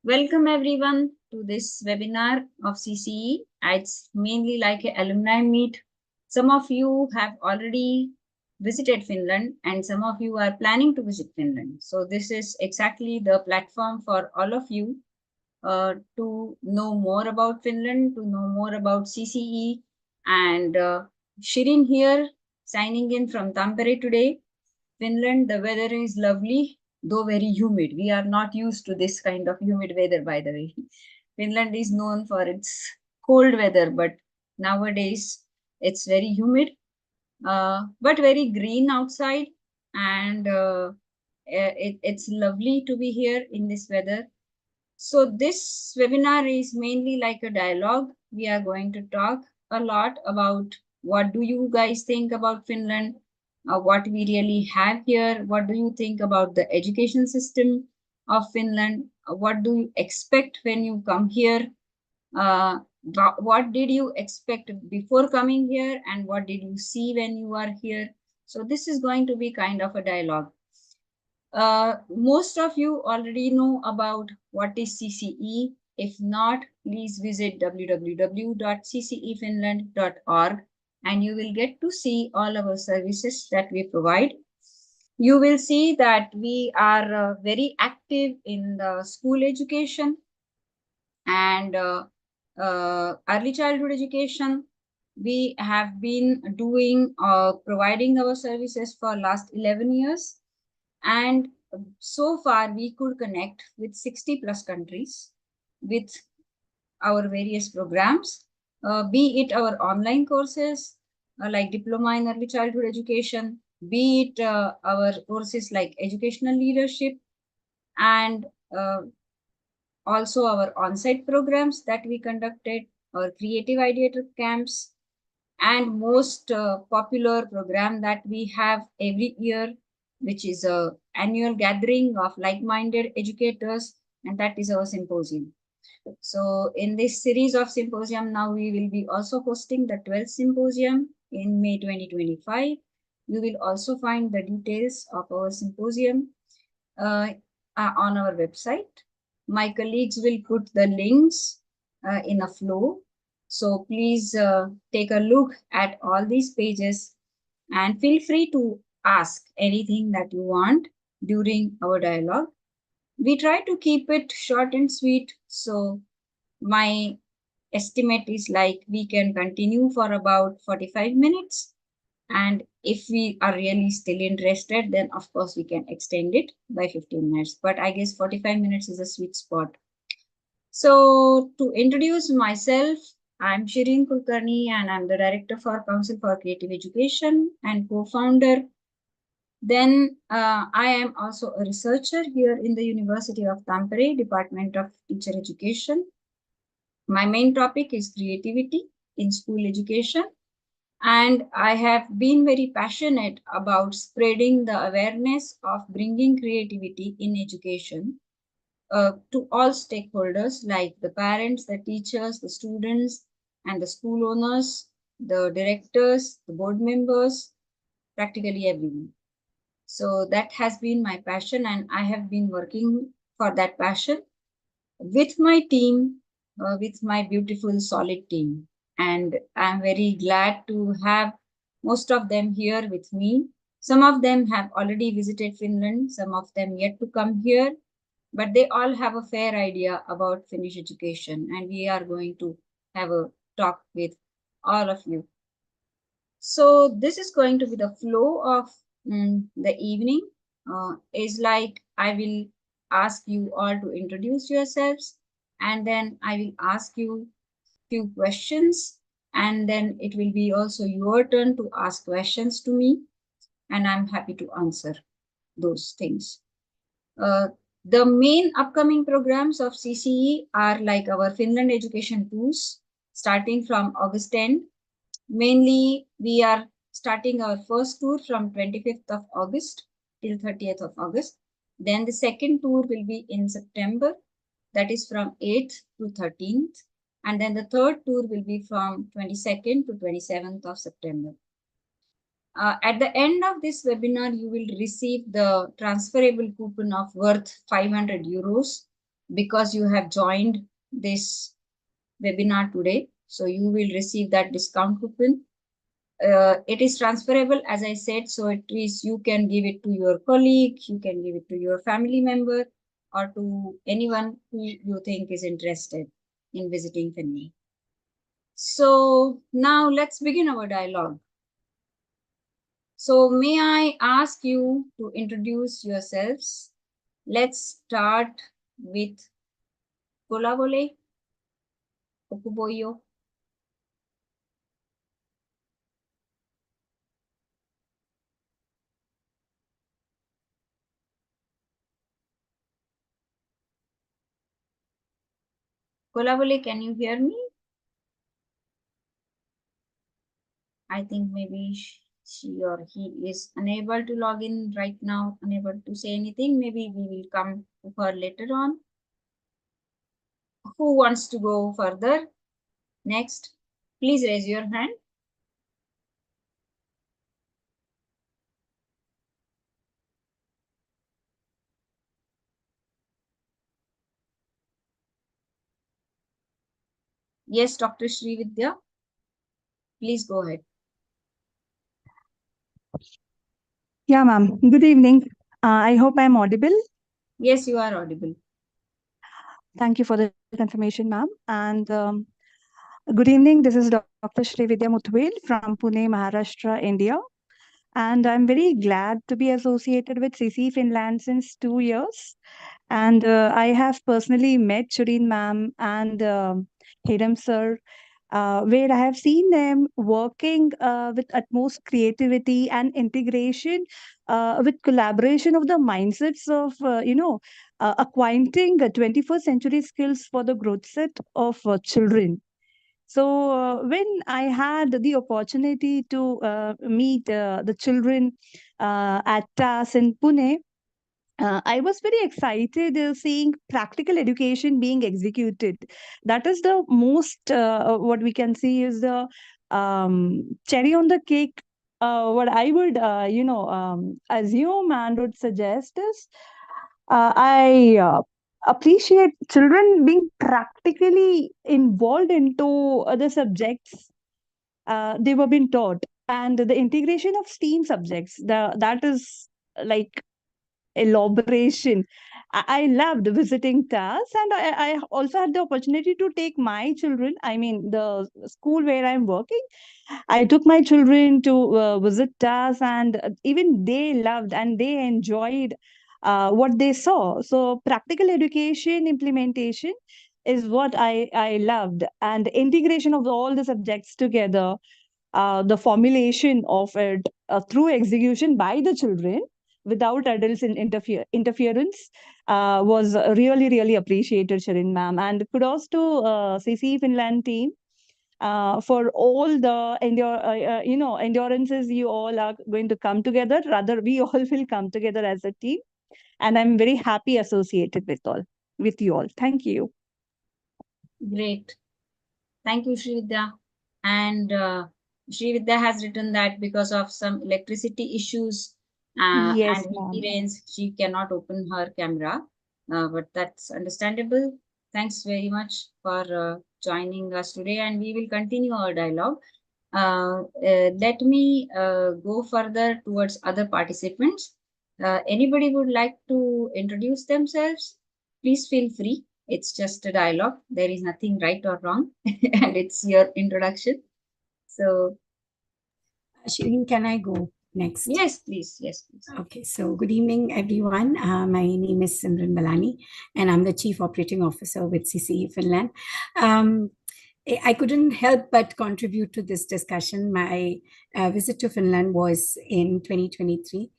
Welcome everyone to this webinar of CCE. It's mainly like an alumni meet. Some of you have already visited Finland and some of you are planning to visit Finland. So this is exactly the platform for all of you to know more about Finland, to know more about CCE. And Shirin here, signing in from Tampere today. Finland, the weather is lovely, though very humid. We are not used to this kind of humid weather, by the way. Finland is known for its cold weather, but nowadays it's very humid, but very green outside. And it's lovely to be here in this weather. So this webinar is mainly like a dialogue. We are going to talk a lot about what do you guys think about Finland, what we really have here, what do you think about the education system of Finland, what do you expect when you come here, uh, what did you expect before coming here, and what did you see when you are here. So this is going to be kind of a dialogue. Most of you already know about what is CCE. If not, please visit www.ccefinland.org and you will get to see all our services that we provide. You will see that we are very active in the school education and early childhood education. We have been doing providing our services for last 11 years, and so far we could connect with 60 plus countries with our various programs, be it our online courses like diploma in early childhood education, be it our courses like educational leadership, and also our on-site programs that we conducted, our creative ideator camps, and most popular program that we have every year, which is a annual gathering of like-minded educators, and that is our symposium. So in this series of symposium, now we will be also hosting the 12th symposium in May 2025. You will also find the details of our symposium uh, on our website. My colleagues will put the links in a flow. So please take a look at all these pages and feel free to ask anything that you want during our dialogue. We try to keep it short and sweet. So my estimate is like we can continue for about 45 minutes. And if we are really still interested, then of course we can extend it by 15 minutes. But I guess 45 minutes is a sweet spot. So to introduce myself, I'm Shirin Kulkarni and I'm the Director for Council for Creative Education and co-founder. Then I am also a researcher here in the University of Tampere, Department of Teacher Education. My main topic is creativity in school education. And I have been very passionate about spreading the awareness of bringing creativity in education to all stakeholders like the parents, the teachers, the students, and the school owners, the directors, the board members, practically everyone. So that has been my passion, and I have been working for that passion with my team, with my beautiful solid team. And I'm very glad to have most of them here with me. Some of them have already visited Finland, some of them yet to come here, but they all have a fair idea about Finnish education. And we are going to have a talk with all of you. So this is going to be the flow of the evening. Is like I will ask you all to introduce yourselves, and then I will ask you few questions, and then it will be also your turn to ask questions to me, and I'm happy to answer those things. Uh, the main upcoming programs of CCE are like our Finland Education Tours, starting from August 10. Mainly, we are starting our first tour from 25th of August till 30th of August. Then the second tour will be in September, that is from 8th to 13th. And then the third tour will be from 22nd to 27th of September. At the end of this webinar, you will receive the transferable coupon of worth 500 euros because you have joined this webinar today. So you will receive that discount coupon. It is transferable, as I said, so it is, you can give it to your colleague, you can give it to your family member, or to anyone who you think is interested in visiting Finland. So now let's begin our dialogue. So may I ask you to introduce yourselves? Let's start with Kolavole, Okuboyo. Kolavole, can you hear me? I think maybe she or he is unable to log in right now, unable to say anything. Maybe we will come to her later on. Who wants to go further? Next, please raise your hand. Yes, Dr. Srividya, please go ahead. Yeah, ma'am. Good evening. I hope I'm audible. Yes, you are audible. Thank you for the confirmation, ma'am. And good evening. This is Dr. Srividya Muthwel from Pune, Maharashtra, India. And I'm very glad to be associated with CC Finland since 2 years. And I have personally met Shireen ma'am and Hiram sir, where I have seen them working with utmost creativity and integration, with collaboration of the mindsets of, acquainting 21st century skills for the growth set of children. So, when I had the opportunity to meet the children at TAS in Pune, I was very excited seeing practical education being executed. That is the most, what we can see is the cherry on the cake. What I would, assume and would suggest is I appreciate children being practically involved into the subjects they were being taught, and the integration of STEAM subjects. That is like elaboration. I loved visiting TAS, and I also had the opportunity to take my children. I mean, the school where I'm working, I took my children to visit TAS, and even they loved and they enjoyed what they saw. So, practical education implementation is what I loved, and integration of all the subjects together, the formulation of it through execution by the children without adults in interference was really, really appreciated, Sharin ma'am. And kudos to CC Finland team for all the endurances you all are going to come together. Rather, we all will come together as a team. And I'm very happy associated with you all. Thank you. Great. Thank you, Srividya. And Srividya has written that because of some electricity issues and Yes, heavy ma'am. rains, she cannot open her camera. But that's understandable. Thanks very much for joining us today, and we will continue our dialogue. Let me go further towards other participants. Anybody would like to introduce themselves? Please feel free. It's just a dialogue. There is nothing right or wrong, and it's your introduction. So, Shireen, can I go next? yes, please. Yes, please. Okay, so good evening, everyone. My name is Simran Balani, and I'm the Chief Operating Officer with CCE Finland. I couldn't help but contribute to this discussion. My visit to Finland was in 2023.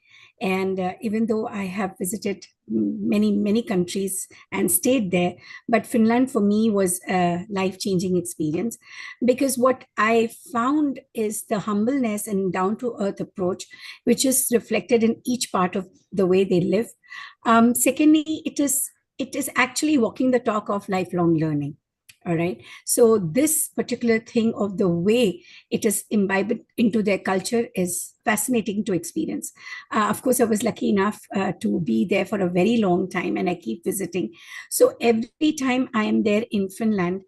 And even though I have visited many countries and stayed there, but Finland for me was a life-changing experience, because what I found is the humbleness and down-to-earth approach, which is reflected in each part of the way they live. Secondly, it is actually walking the talk of lifelong learning. All right. So this particular thing of the way it is imbibed into their culture is fascinating to experience. Of course, I was lucky enough to be there for a very long time, and I keep visiting. So every time I am there in Finland,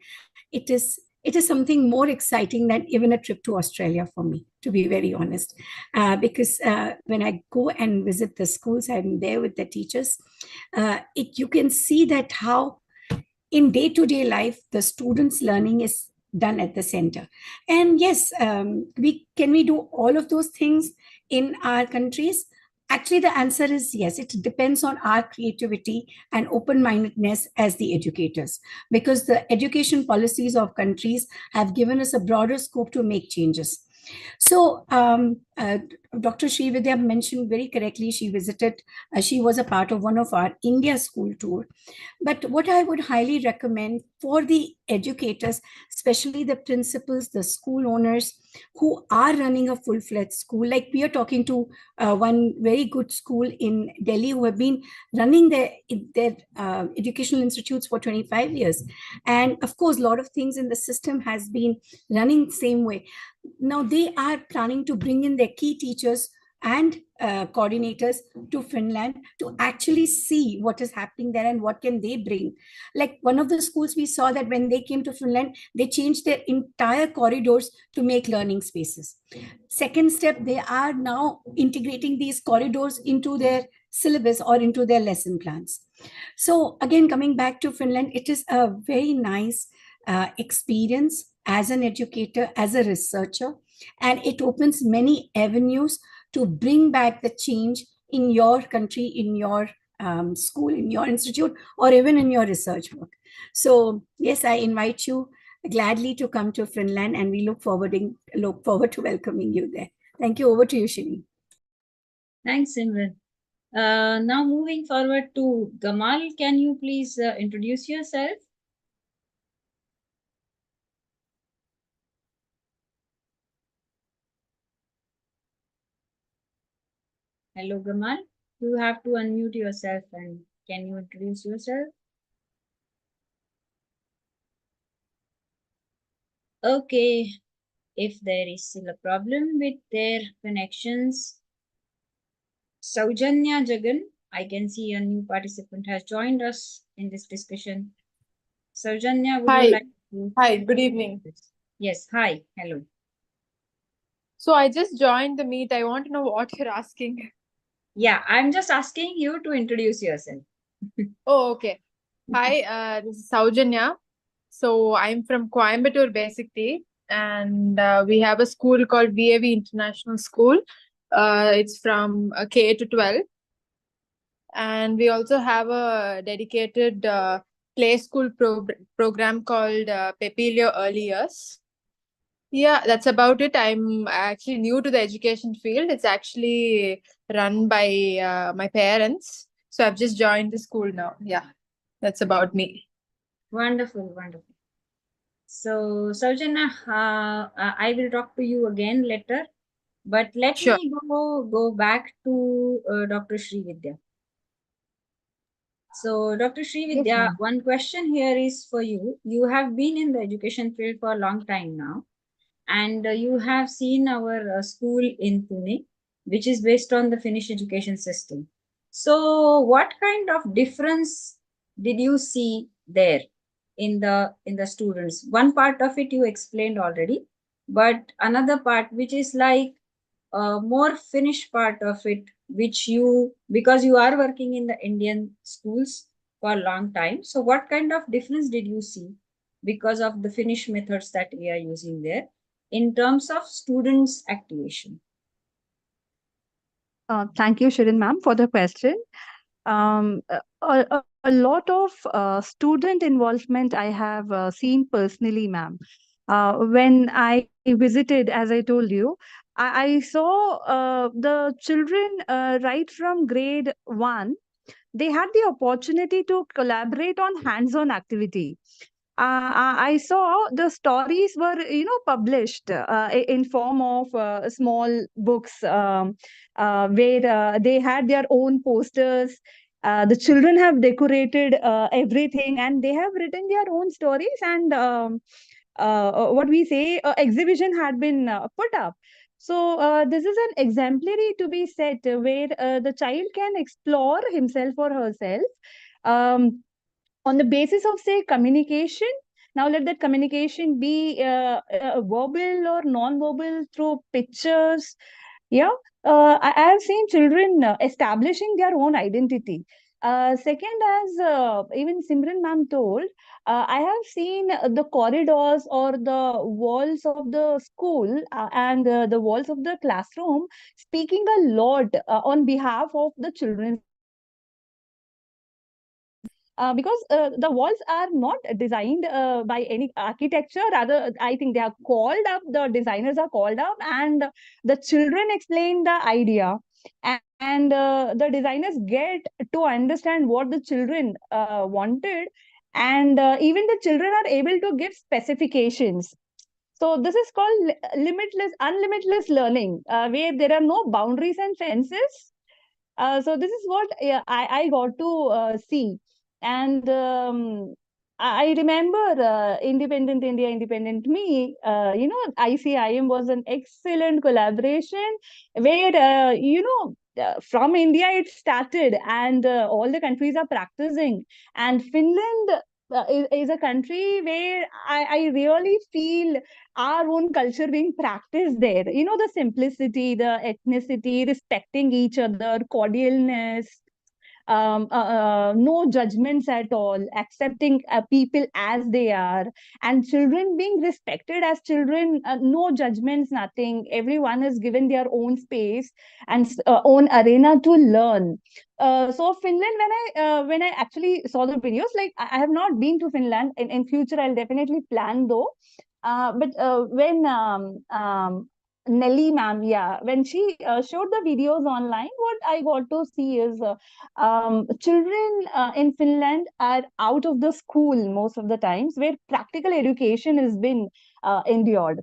it is something more exciting than even a trip to Australia for me, to be very honest. Because when I go and visit the schools, I'm there with the teachers. You can see that how in day-to-day life the students learning is done at the center. And yes, we do all of those things in our countries? Actually, the answer is yes. It depends on our creativity and open-mindedness as the educators, because the education policies of countries have given us a broader scope to make changes. So, Dr. Srividya mentioned very correctly, she was a part of one of our India school tour. But what I would highly recommend for the educators, especially the principals, the school owners who are running a full-fledged school, like we are talking to one very good school in Delhi who have been running their educational institutes for 25 years. And of course, a lot of things in the system has been running the same way. Now they are planning to bring in their key teachers and coordinators to Finland to actually see what is happening there and what can they bring. Like one of the schools we saw that when they came to Finland, they changed their entire corridors to make learning spaces. Second step, they are now integrating these corridors into their syllabus or into their lesson plans. So again, coming back to Finland, it is a very nice experience as an educator, as a researcher, and it opens many avenues to bring back the change in your country, in your school, in your institute, or even in your research work. So yes, I invite you gladly to come to Finland, and we look forward to welcoming you there. Thank you. Over to you, Shini. Thanks, Simran. Now moving forward to Gamal, can you please introduce yourself? Hello, Gamal. You have to unmute yourself and can you introduce yourself? Okay, if there is still a problem with their connections, Saujanya Jagan, I can see a new participant has joined us in this discussion. Saujanya, would you Hi. like to? Hi, good evening. Yes, hi, hello. So I just joined the meet. I want to know what you're asking. Yeah, I'm just asking you to introduce yourself. Oh, okay. Hi, this is Saujanya. So I'm from Coimbatore basically, and we have a school called VAV International School. It's from K to 12, and we also have a dedicated play school program called Pepilio Early Years. Yeah, that's about it. I'm actually new to the education field. It's actually run by my parents. So I've just joined the school now. Yeah, that's about me. Wonderful, wonderful. So, Saujanya, I will talk to you again later, but let Sure. me go back to Dr. Srividya. So, Dr. Yes, Srividya, ma'am. one question here is for you. You have been in the education field for a long time now, and you have seen our school in Pune, which is based on the Finnish education system. So, what kind of difference did you see there in the students? One part of it you explained already, but another part which is like a more Finnish part of it, which you, because you are working in the Indian schools for a long time. So, what kind of difference did you see because of the Finnish methods that we are using there in terms of students' activation? Thank you, Shirin ma'am, for the question. A lot of student involvement I have seen personally, ma'am. When I visited, as I told you, I saw the children right from grade one. They had the opportunity to collaborate on hands-on activity. I saw the stories were, published in form of small books where they had their own posters The children have decorated everything, and they have written their own stories, and what we say, exhibition had been put up. So this is an exemplary to be set, where the child can explore himself or herself, um, on the basis of, say, communication. Now let that communication be verbal or non-verbal, through pictures. Yeah, I have seen children establishing their own identity. Second, as even Simran ma'am told, I have seen the corridors or the walls of the school, and the walls of the classroom speaking a lot on behalf of the children's lives. Because the walls are not designed by any architecture. Rather, I think they are called up, the designers are called up, and the children explain the idea. And the designers get to understand what the children wanted, and even the children are able to give specifications. So this is called unlimitless learning, where there are no boundaries and fences. So this is what, yeah, I got to see. And I remember Independent India, Independent Me. ICIM was an excellent collaboration where, from India it started, and all the countries are practicing. And Finland is a country where I really feel our own culture being practiced there. The simplicity, the ethnicity, respecting each other, cordialness, no judgments at all, accepting people as they are, and children being respected as children, no judgments, nothing. Everyone is given their own space and own arena to learn. So Finland, when I actually saw the videos, like I have not been to Finland. In future, I'll definitely plan though. But when Nelly ma'am, yeah, when she showed the videos online, what I got to see is children in Finland are out of the school most of the times, where practical education has been endured.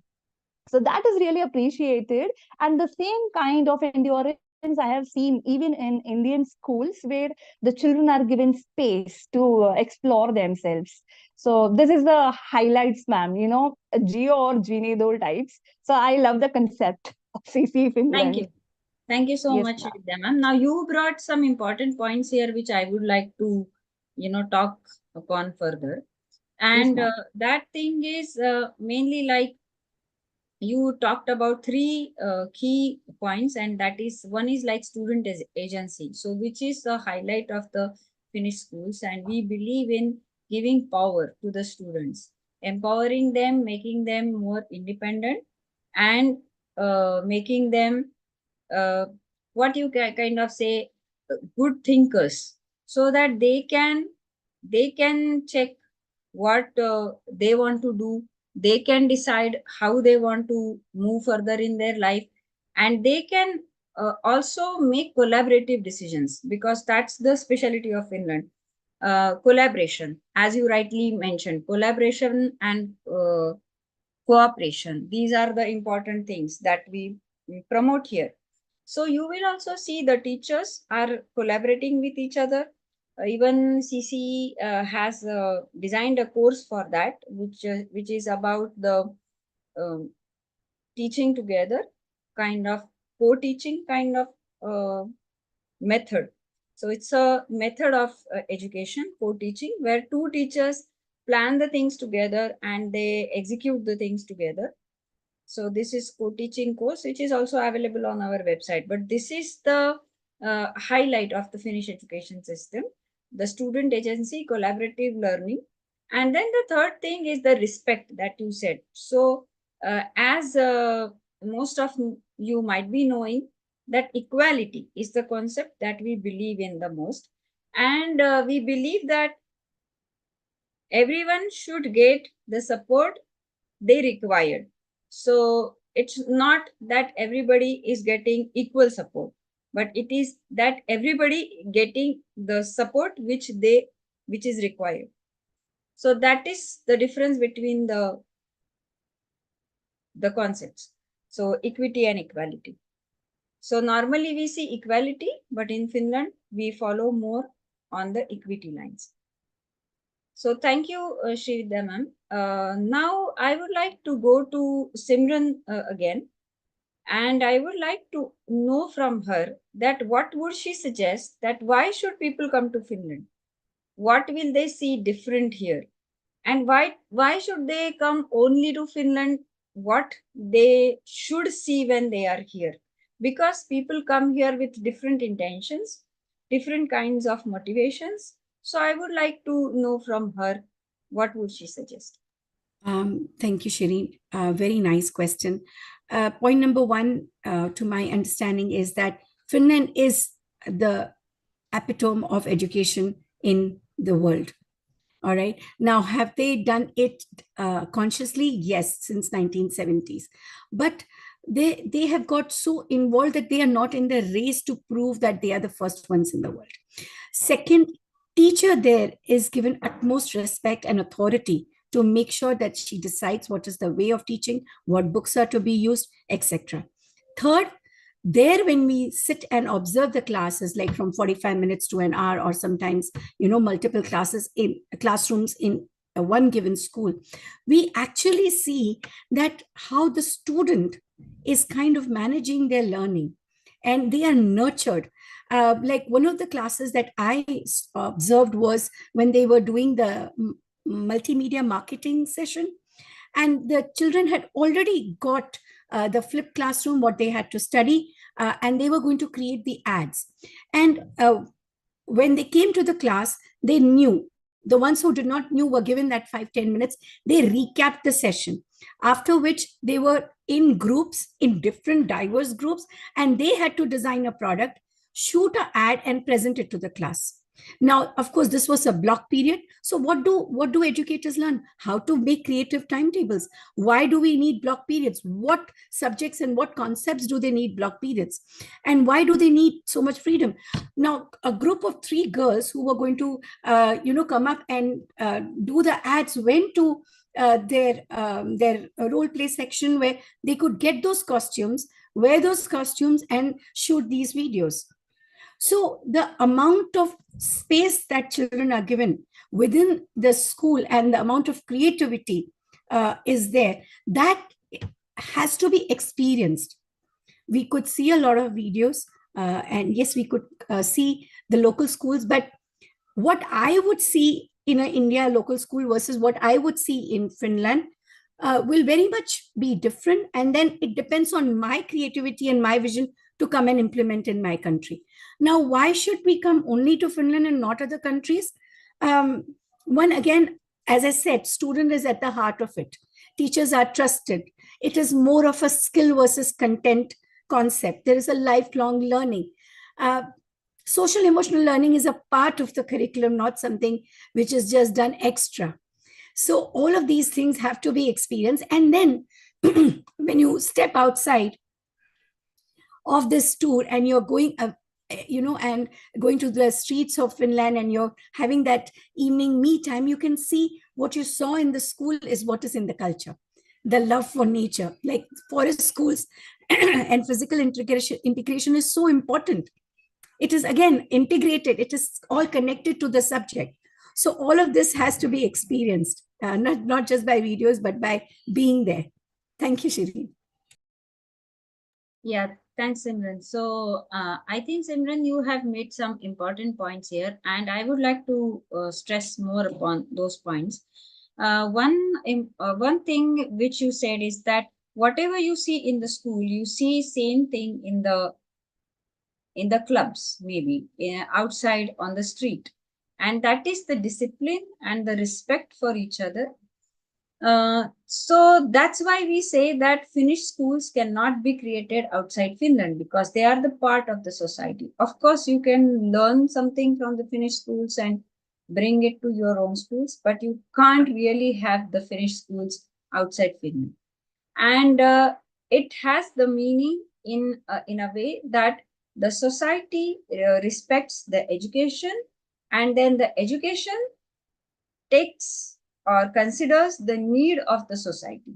So that is really appreciated. And the same kind of endurance I have seen even in Indian schools, where the children are given space to explore themselves. So this is the highlights, ma'am, Geo or Genie, those types. So I love the concept of CC Thank Finland. you. Thank you so Yes, much, ma'am. Vidya ma'am. Now you brought some important points here, which I would like to, talk upon further. Yes, And ma'am. that thing is mainly like you talked about three key points, and that is one is like student agency. So which is the highlight of the Finnish schools, and we believe in giving power to the students, empowering them, making them more independent, and making them uh, what you kind of say good thinkers, so that they can check what they want to do. They can decide how they want to move further in their life, and they can also make collaborative decisions, because that's the specialty of Finland. Collaboration, as you rightly mentioned, collaboration and cooperation, these are the important things that we promote here. So you will also see the teachers are collaborating with each other. Even CC has designed a course for that, which is about the um, teaching together, kind of co-teaching kind of uh, method. So it's a method of education, co-teaching, where two teachers plan the things together and they execute the things together. So this is co-teaching course, which is also available on our website. But this is the highlight of the Finnish education system, the student agency, collaborative learning. And then the third thing is the respect that you said. So as most of you might be knowing, that equality is the concept that we believe in the most. And we believe that everyone should get the support they required. So it's not that everybody is getting equal support, but it is that everybody getting the support which is required. So that is the difference between the concepts. So equity and equality. So normally we see equality, but in Finland we follow more on the equity lines. So thank you, Srividya ma'am. Now I would like to go to Simran again, and I would like to know from her that what would she suggest, that why should people come to Finland? What will they see different here? And why should they come only to Finland? What they should see when they are here? Because people come here with different intentions, different kinds of motivations. So I would like to know from her, what would she suggest? Thank you, Shireen. Very nice question. Point number one, to my understanding, is that Finland is the epitome of education in the world. All right. Now, have they done it consciously? Yes, since 1970s. But they have got so involved that they are not in the race to prove that they are the first ones in the world. Second, teacher there is given utmost respect and authority to make sure that she decides what is the way of teaching, what books are to be used, etc. Third, there when we sit and observe the classes, like from 45 minutes to an hour, or sometimes multiple classes in classrooms in one given school, we actually see that how the student is kind of managing their learning, and they are nurtured. Like one of the classes that I observed was when they were doing the multimedia marketing session, and the children had already got the flipped classroom, what they had to study, and they were going to create the ads. And when they came to the class, they knew, the ones who did not knew were given that 5-10 minutes. They recapped the session, after which they were in groups, in different diverse groups, and they had to design a product, shoot an ad, and present it to the class. Now, of course, this was a block period. So what do educators learn? How to make creative timetables. Why do we need block periods? What subjects and what concepts do they need block periods? And why do they need so much freedom? Now, a group of 3 girls who were going to come up and do the ads went to their role play section, where they could get those costumes, wear those costumes, and shoot these videos. So the amount of space that children are given within the school and the amount of creativity is there, that has to be experienced. We could see a lot of videos, and yes, we could see the local schools, but what I would see in an India local school versus what I would see in Finland will very much be different. And then it depends on my creativity and my vision to come and implement in my country. Now, why should we come only to Finland and not other countries? One, again, as I said, student is at the heart of it. Teachers are trusted. It is more of a skill versus content concept. There is a lifelong learning. Social emotional learning is a part of the curriculum, not something which is just done extra. So all of these things have to be experienced. And then when you step outside of this tour and you're going and going to the streets of Finland, and you're having that evening me time, you can see what you saw in the school is what is in the culture. The love for nature, like forest schools and physical integration is so important. It is again integrated. It is all connected to the subject. So all of this has to be experienced, not just by videos, but by being there. Thank you, Shireen. Yeah, thanks, Simran. So I think, Simran, you have made some important points here, and I would like to stress more upon those points. One thing which you said is that whatever you see in the school, you see same thing in the clubs, maybe outside on the street, and that is the discipline and the respect for each other. So that's why we say that Finnish schools cannot be created outside Finland, because they are the part of the society. Of course, you can learn something from the Finnish schools and bring it to your own schools, but you can't really have the Finnish schools outside Finland. And it has the meaning in a way that the society respects the education, and then the education takes or considers the need of the society.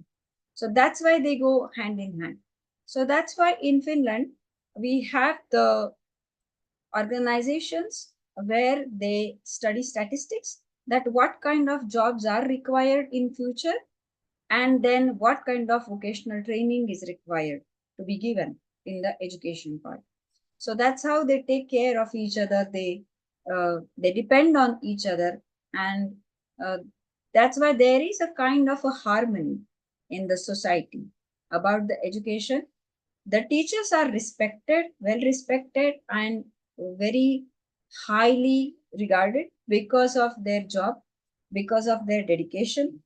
So that's why they go hand in hand. So that's why in Finland, we have the organizations where they study statistics, that what kind of jobs are required in future, and then what kind of vocational training is required to be given in the education part. So that's how they take care of each other. They depend on each other, and uh, that's why there is a kind of a harmony in the society about the education. The teachers are respected, well respected, and very highly regarded because of their job, because of their dedication.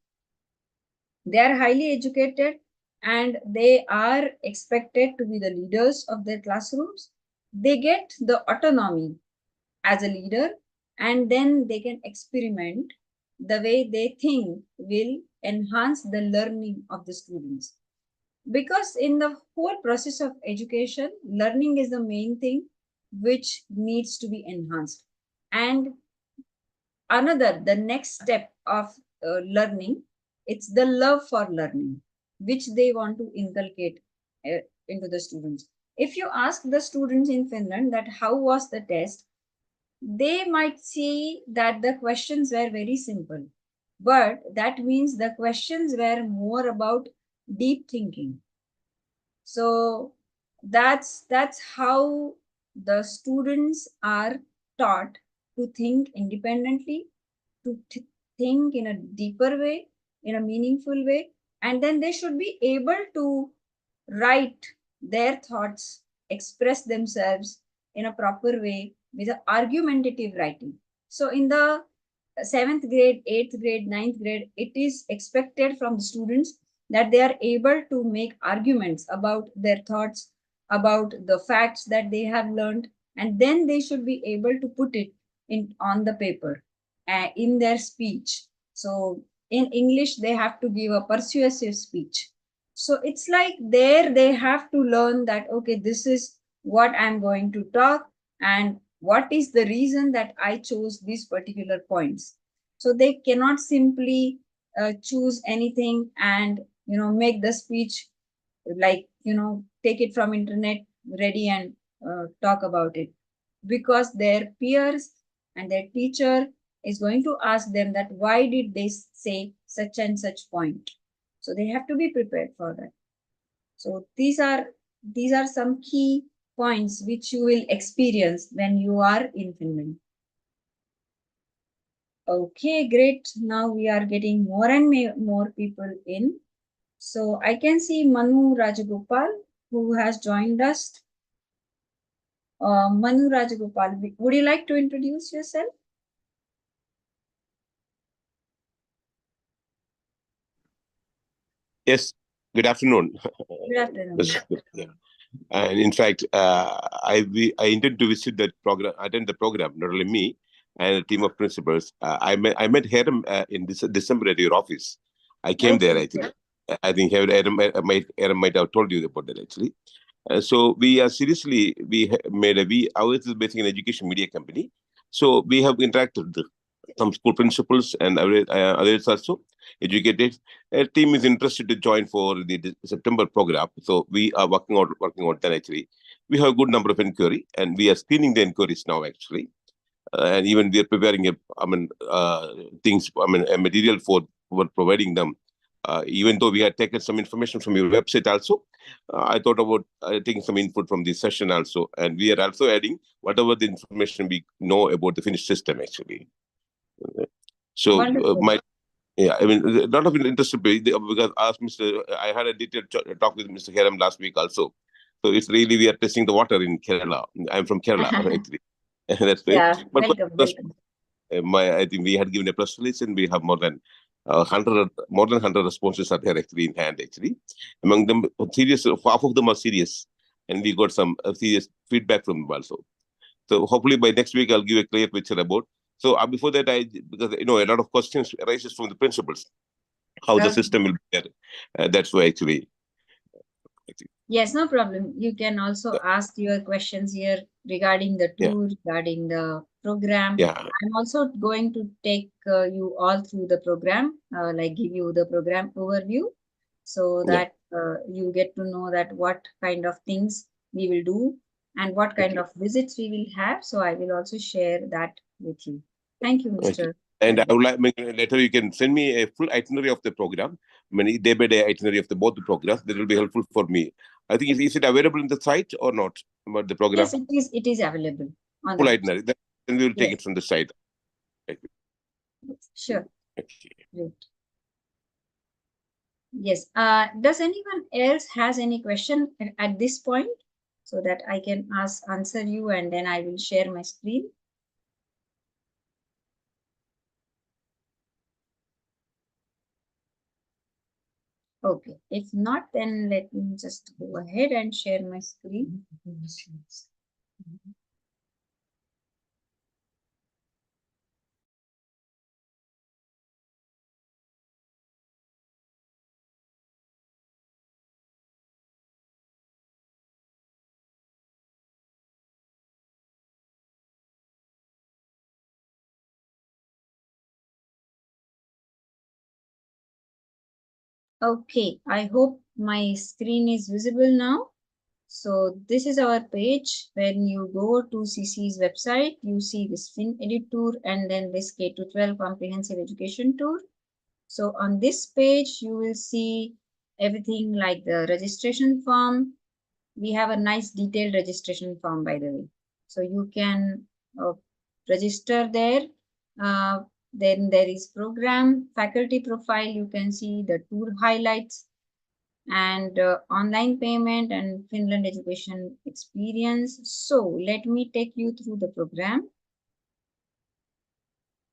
They are highly educated, and they are expected to be the leaders of their classrooms. They get the autonomy as a leader, and then they can experiment the way they think will enhance the learning of the students. Because in the whole process of education, learning is the main thing which needs to be enhanced. And the next step of learning, it's the love for learning which they want to inculcate into the students. If you ask the students in Finland that how was the test, they might see that the questions were very simple, but that means the questions were more about deep thinking. So that's how the students are taught to think independently, to think in a deeper way, in a meaningful way, and then they should be able to write their thoughts, express themselves in a proper way with an argumentative writing. So in the seventh grade, eighth grade, ninth grade, it is expected from the students that they are able to make arguments about their thoughts, about the facts that they have learned, and then they should be able to put it in on the paper in their speech. So in English, they have to give a persuasive speech. So it's like there they have to learn that, okay, this is what I'm going to talk, and what is the reason that I chose these particular points. So they cannot simply choose anything and make the speech like take it from internet ready and talk about it, because their peers and their teacher is going to ask them that why did they say such and such point. So they have to be prepared for that. So these are some key points which you will experience when you are in Finland. Okay, great. Now we are getting more and more people in. So I can see Manu Rajagopal who has joined us. Manu Rajagopal, would you like to introduce yourself? Yes, good afternoon. Good afternoon. Yeah. And in fact, I intend to visit that program, attend the program, not only me and a team of principals. I met Herem in December at your office. I came there, I think. I think Herem might have told you about that, actually. So we are seriously, ours is basically an education media company. So we have interacted with some school principals and others also educated. A team is interested to join for the September program. So we are working on that, actually. We have a good number of inquiry, and we are screening the inquiries now, actually. And even we are preparing a material for providing them. Even though we had taken some information from your website also, I thought about taking some input from this session also, and we are also adding whatever the information we know about the Finnish system, actually. So my yeah, I mean, a lot of interested because I had a detailed talk with Mr. Kerem last week also. So it's really we are testing the water in Kerala. I'm from Kerala, actually. That's right. Yeah, But welcome. I think we had given a press release, and we have more than 100 responses are there actually in hand. Actually, among them, serious half of them are serious, and we got some serious feedback from them also. So hopefully by next week I'll give a clear picture about. So before that, because a lot of questions arises from the principals, how the system will be there. That's why actually. Yes, no problem. You can also ask your questions here regarding the tour, regarding the program. Yeah. I'm also going to take you all through the program, like give you the program overview, so that you get to know that what kind of things we will do and what kind of visits we will have. So I will also share that with you. Thank you, Mr. And I would like later you can send me a full itinerary of the program, many day by day itinerary of the both the programs. That will be helpful for me. I think is it available in the site or not? About the program? Yes, it is available on full the itinerary. Then we will take yes. it from the site. Sure. Okay. Great. Yes. Does anyone else has any question at this point, so that I can answer you, and then I will share my screen. Okay. If not, then let me just go ahead and share my screen. Okay, I hope my screen is visible now. So this is our page. When you go to CC's website, you see this Finland Tour and then this K-12 Comprehensive Education Tour. So on this page, you will see everything like the registration form. We have a nice detailed registration form, by the way. So you can register there. Then there is program, faculty profile. You can see the tour highlights and online payment and Finland education experience. So let me take you through the program.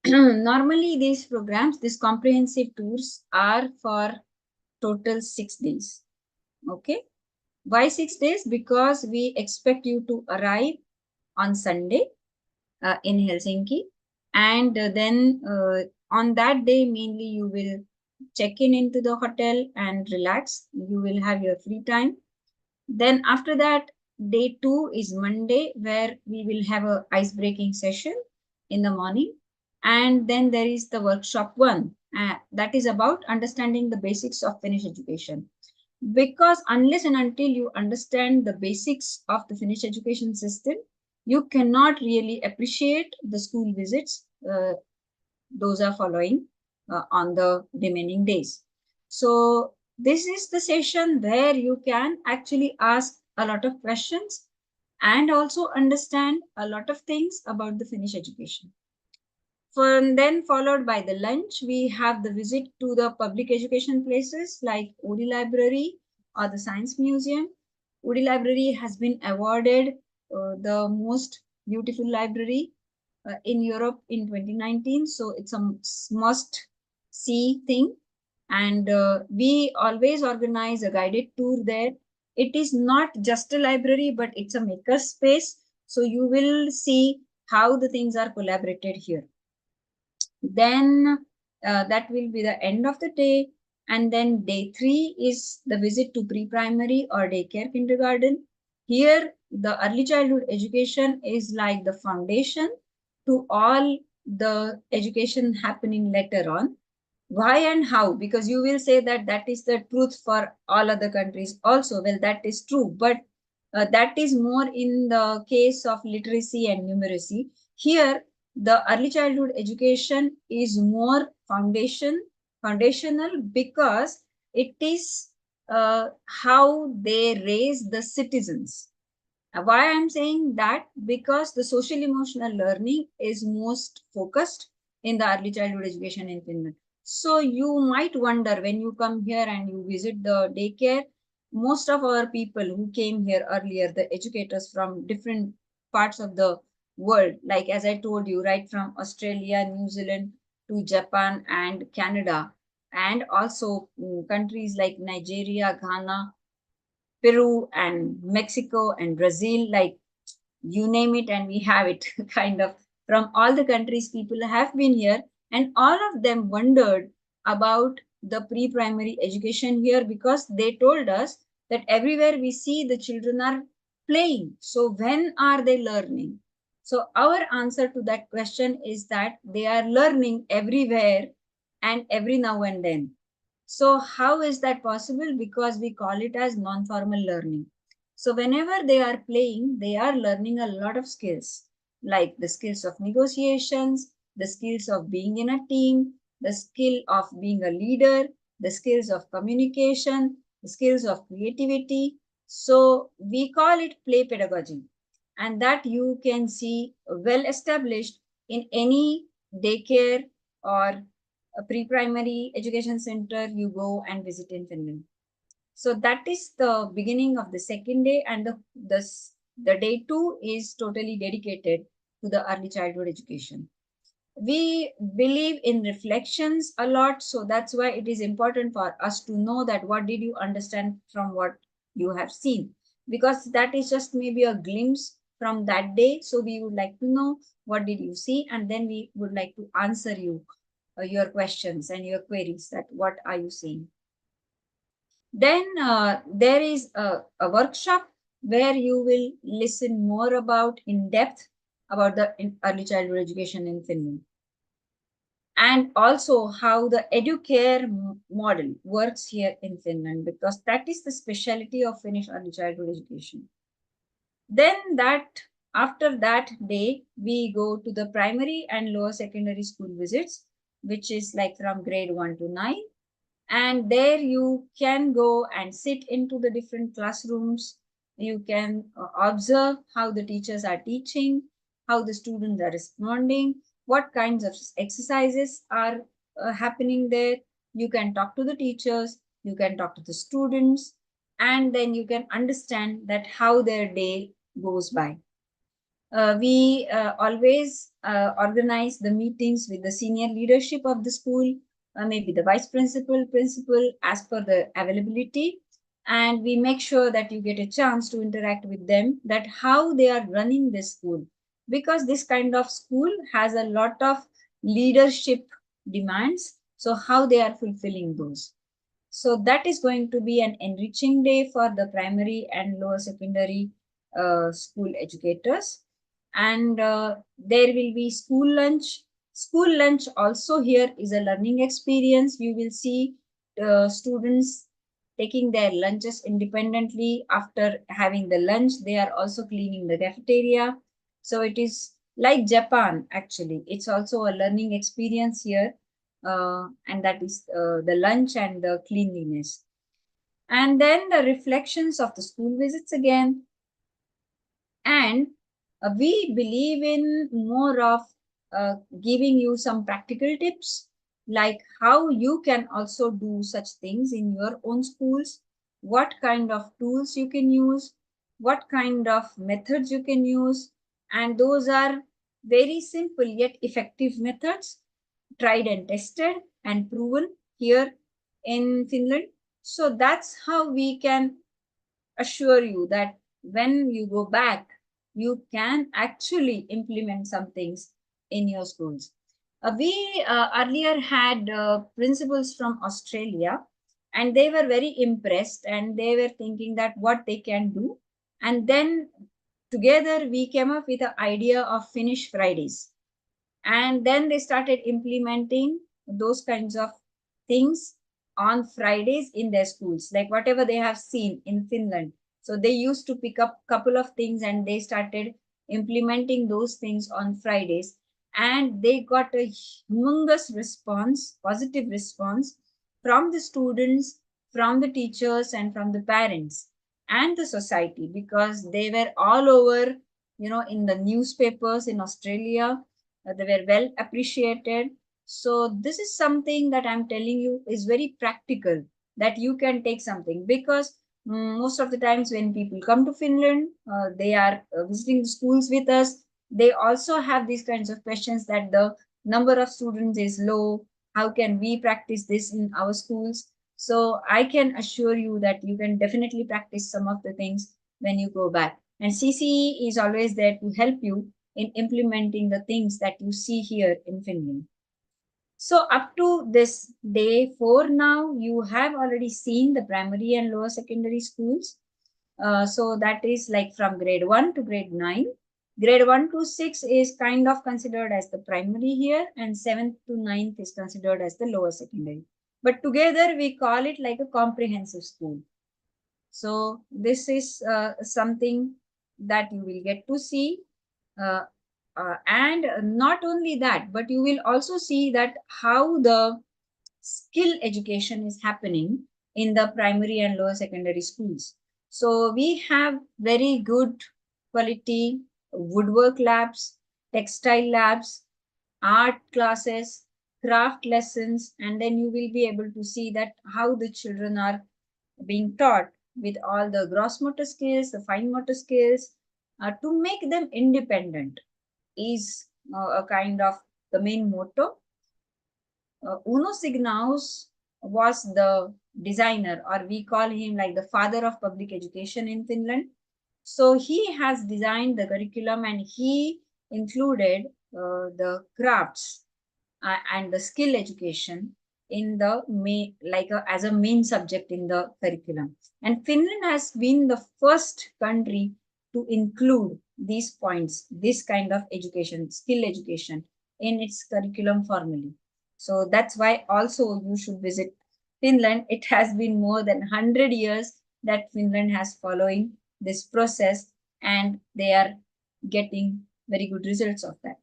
Normally these programs, these comprehensive tours are for total 6 days. Okay. Why 6 days? Because we expect you to arrive on Sunday in Helsinki. And then on that day, mainly you will check in into the hotel and relax. You will have your free time. Then after that, day 2 is Monday, where we will have a ice breaking session in the morning. And then there is the workshop 1, that is about understanding the basics of Finnish education. Because unless and until you understand the basics of the Finnish education system, you cannot really appreciate the school visits. Those are following on the remaining days. So this is the session where you can actually ask a lot of questions and also understand a lot of things about the Finnish education. Then followed by the lunch, we have the visit to the public education places like Odi Library or the Science Museum. Odi Library has been awarded the most beautiful library in Europe in 2019. So it's a must see thing. And we always organize a guided tour there. It is not just a library, but it's a maker space. So you will see how the things are collaborated here. Then that will be the end of the day. And then day 3 is the visit to pre-primary or daycare kindergarten. Here, the early childhood education is like the foundation to all the education happening later on. Why and how? Because you will say that that is the truth for all other countries also. Well, that is true, but that is more in the case of literacy and numeracy. Here, the early childhood education is more foundational, because it is how they raise the citizens. Why I'm saying that? Because the social emotional learning is most focused in the early childhood education in Finland. So you might wonder, when you come here and you visit the daycare, most of our people who came here earlier, the educators from different parts of the world, like as I told you, right from Australia, New Zealand to Japan and Canada, and also countries like Nigeria, Ghana, Peru and Mexico and Brazil, like you name it, and we have it kind of from all the countries. People have been here, and all of them wondered about the pre-primary education here, because they told us that everywhere we see the children are playing. So when are they learning? So our answer to that question is that they are learning everywhere and every now and then. So how is that possible? Because we call it as non-formal learning. So whenever they are playing, they are learning a lot of skills, like the skills of negotiations, the skills of being in a team, the skill of being a leader, the skills of communication, the skills of creativity. So we call it play pedagogy, and that you can see well established in any daycare or a pre-primary education center you go and visit in Finland. So that is the beginning of the second day, and the day two is totally dedicated to the early childhood education. We believe in reflections a lot, so that's why it is important for us to know that what did you understand from what you have seen, because that is just maybe a glimpse from that day. So we would like to know what did you see, and then we would like to answer you your questions and your queries, that what are you seeing. Then there is a workshop where you will listen more about in depth about the early childhood education in Finland, and also how the educare model works here in Finland, because that is the specialty of Finnish early childhood education. Then after that day, we go to the primary and lower secondary school visits, which is like from grade 1 to 9. And there you can go and sit into the different classrooms. You can observe how the teachers are teaching, how the students are responding, what kinds of exercises are happening there. You can talk to the teachers, you can talk to the students, and then you can understand that how their day goes by. We always organize the meetings with the senior leadership of the school, maybe the vice principal, principal, as per the availability. And we make sure that you get a chance to interact with them, that how they are running this school. Because this kind of school has a lot of leadership demands. So how they are fulfilling those. So that is going to be an enriching day for the primary and lower secondary school educators. And there will be school lunch. School lunch also here is a learning experience. You will see students taking their lunches independently. After having the lunch, they are also cleaning the cafeteria. So it is like Japan, actually. It's also a learning experience here, and that is the lunch and the cleanliness. And then the reflections of the school visits again. And we believe in more of giving you some practical tips, like how you can also do such things in your own schools, what kind of tools you can use, what kind of methods you can use. And those are very simple yet effective methods, tried and tested and proven here in Finland. So that's how we can assure you that when you go back, you can actually implement some things in your schools. We earlier had principals from Australia, and they were very impressed, and they were thinking that what they can do. And then together we came up with the idea of Finnish Fridays, and then they started implementing those kinds of things on Fridays in their schools, like whatever they have seen in Finland. So they used to pick up a couple of things and they started implementing those things on Fridays. And they got a humongous response, positive response from the students, from the teachers, and from the parents and the society, because they were all over, in the newspapers in Australia. They were well appreciated. So this is something that I'm telling you is very practical, that you can take something, because most of the times when people come to Finland, they are visiting the schools with us. They also have these kinds of questions, that the number of students is low. How can we practice this in our schools? So I can assure you that you can definitely practice some of the things when you go back. And CCE is always there to help you in implementing the things that you see here in Finland. So up to this day 4 now, you have already seen the primary and lower secondary schools. So that is like from grade 1 to grade 9. Grade 1 to 6 is kind of considered as the primary here, and 7th to 9th is considered as the lower secondary. But together we call it like a comprehensive school. So this is something that you will get to see. And not only that, but you will also see that how the skill education is happening in the primary and lower secondary schools. So we have very good quality woodwork labs, textile labs, art classes, craft lessons, and then you will be able to see that how the children are being taught with all the gross motor skills, the fine motor skills, to make them independent is a kind of the main motto. Uno Signaus was the designer, or we call him like the father of public education in Finland. So he has designed the curriculum and he included the crafts and the skill education in the main, like as a main subject in the curriculum. And Finland has been the first country to include these points, this kind of education, skill education, in its curriculum formally. So that's why also you should visit Finland. It has been more than 100 years that Finland has following this process, and they are getting very good results of that.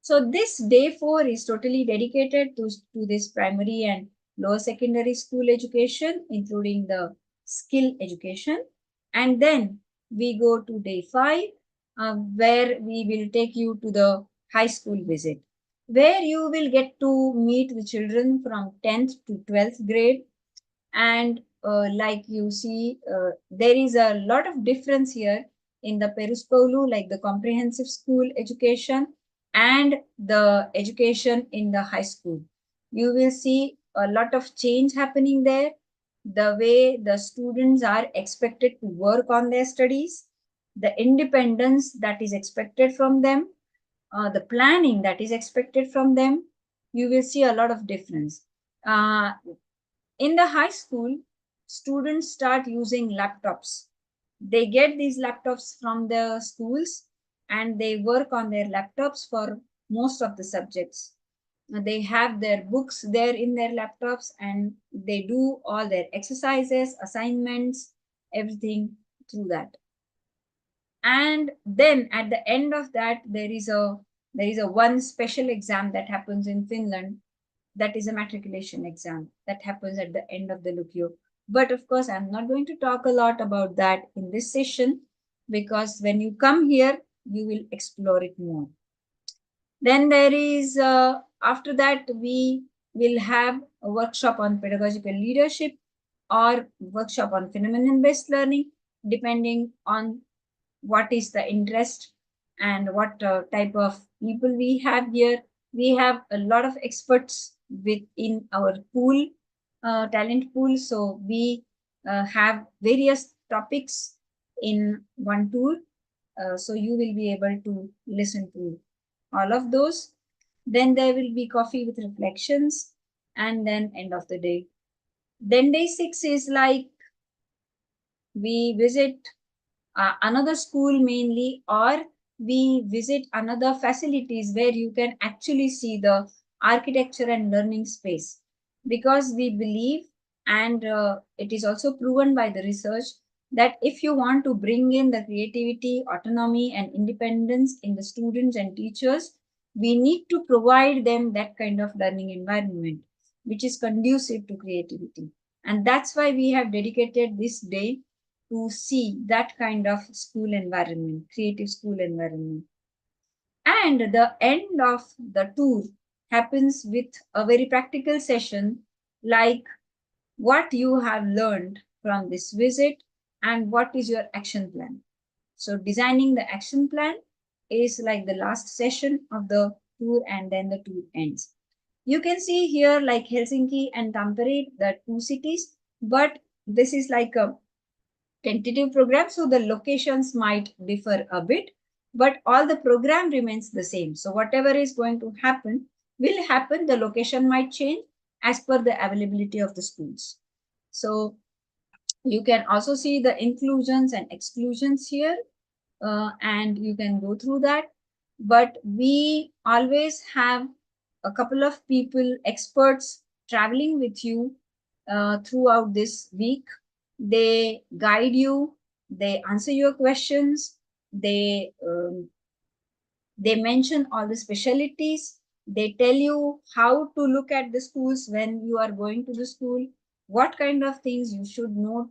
So this day 4 is totally dedicated to this primary and lower secondary school education, including the skill education. And then we go to day 5, where we will take you to the high school visit, where you will get to meet the children from 10th to 12th grade. And like you see, there is a lot of difference here in the Peruskoulu, like the comprehensive school education and the education in the high school. You will see a lot of change happening there. The way the students are expected to work on their studies, the independence that is expected from them, the planning that is expected from them, you will see a lot of difference. In the high school, students start using laptops. They get these laptops from the schools and they work on their laptops for most of the subjects. They have their books there in their laptops and they do all their exercises, assignments, everything through that. And then at the end of that, there is a one special exam that happens in Finland, that is a matriculation exam that happens at the end of the Lukio. But of course, I'm not going to talk a lot about that in this session, because when you come here, you will explore it more. Then there is, after that, we will have a workshop on pedagogical leadership or workshop on phenomenon-based learning, depending on what is the interest and what type of people we have here. We have a lot of experts within our pool, talent pool. So we have various topics in one tour. So you will be able to listen to all of those. Then there will be coffee with reflections, and then end of the day. Then day 6 is like we visit another school mainly, or we visit another facilities where you can actually see the architecture and learning space, because we believe, and it is also proven by the research, that if you want to bring in the creativity, autonomy and independence in the students and teachers, we need to provide them that kind of learning environment which is conducive to creativity. And that's why we have dedicated this day to see that kind of school environment, creative school environment. And the end of the tour happens with a very practical session, like what you have learned from this visit and what is your action plan. So designing the action plan is like the last session of the tour, and then the tour ends. You can see here like Helsinki and Tampere, the two cities, but this is like a tentative program, so the locations might differ a bit, but all the program remains the same. So whatever is going to happen will happen. The location might change as per the availability of the schools. So you can also see the inclusions and exclusions here, and you can go through that. But we always have a couple of people, experts, traveling with you throughout this week. They guide you, they answer your questions, they mention all the specialties, they tell you how to look at the schools when you are going to the school, what kind of things you should note,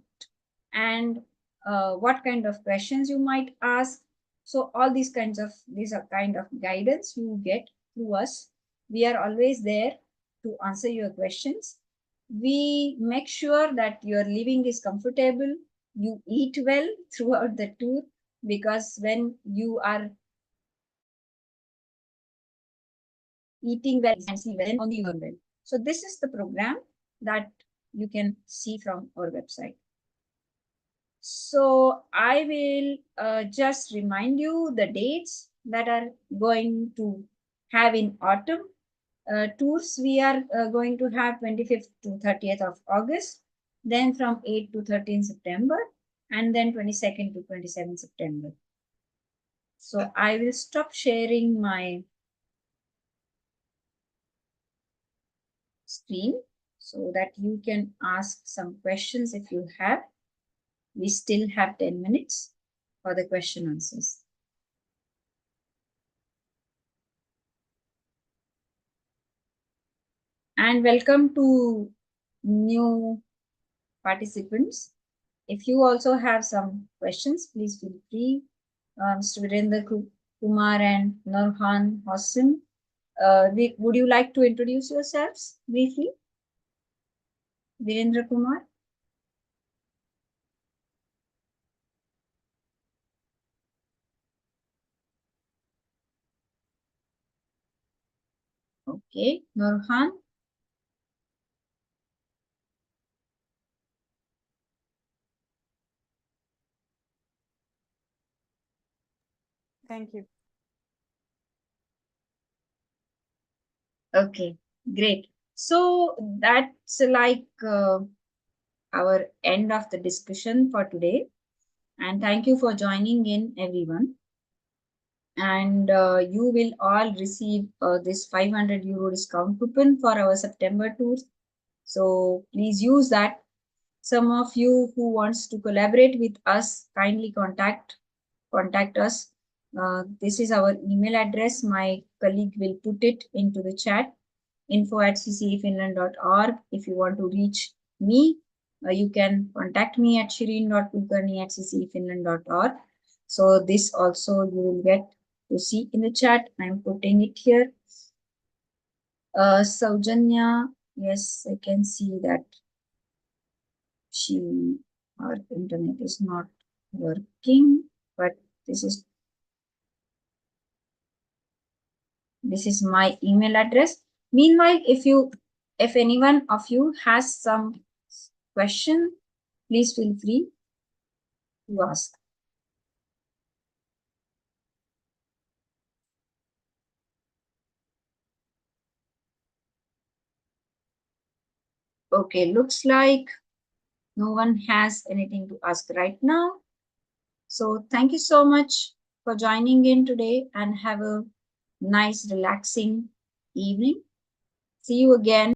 and what kind of questions you might ask. So all these are kind of guidance you get through us. We are always there to answer your questions. We make sure that your living is comfortable, you eat well throughout the tour, because when you are eating well and see well, then only you are well. So this is the program that you can see from our website. So I will just remind you the dates that are going to have in autumn. Tours we are going to have 25th to 30th of August, then from 8 to 13 September, and then 22nd to 27 September. So I will stop sharing my screen so that you can ask some questions if you have. We still have 10 minutes for the question answers. And welcome to new participants. If you also have some questions, please feel free. Mr. Virendra Kumar and Nurhan Hossin, would you like to introduce yourselves briefly? Virendra Kumar. Okay, Nurhan. Thank you. Okay, great. So that's like our end of the discussion for today. And thank you for joining in, everyone. And you will all receive this 500 euro discount coupon for our September tour. So please use that. Some of you who wants to collaborate with us, kindly contact us. This is our email address. My colleague will put it into the chat, info@ccefinland.org. If you want to reach me, you can contact me at shireen.kulkarni@ccefinland.org. So this also you will get to see in the chat. I'm putting it here. Saujanya, yes, I can see that her internet is not working, but this is my email address. Meanwhile, if anyone of you has some question, please feel free to ask. Okay, looks like no one has anything to ask right now. So thank you so much for joining in today, and have a nice, relaxing evening. See you again.